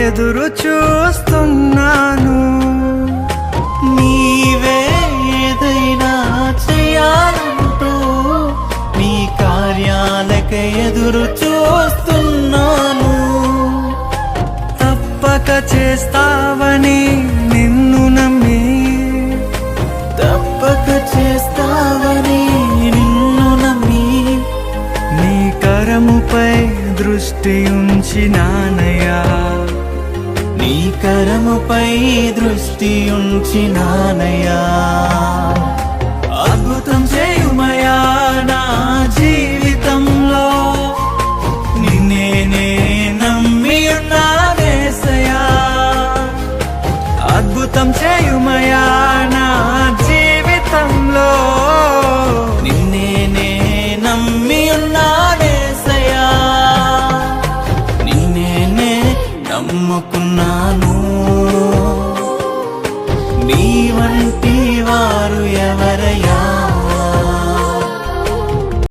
ఎదురు చూస్తున్నాను. నీవే ఏదైనా చేయాలంటూ నీ కార్యాలకై ఎదురు చూస్తున్నాను. తప్పక చేస్తావని నిన్ను నమ్మి, తప్పక చేస్తావని నిన్ను నమ్మి, నీ కరముపై దృష్టి ఉంచినానయ్యా, నీ కరముపై దృష్టి ఉంచినానయ్యా. అద్భుతం చేయుమయా నా జీవితంలో, నిన్నే నమ్మి ఉన్నానేసయ్యా. అద్భుతం చేయుమయా నా జీవితంలో, నిన్నే నమ్మి ఉన్నానేసయ్యా. నిన్నే నమ్ముకున్నాను, నీ వంటి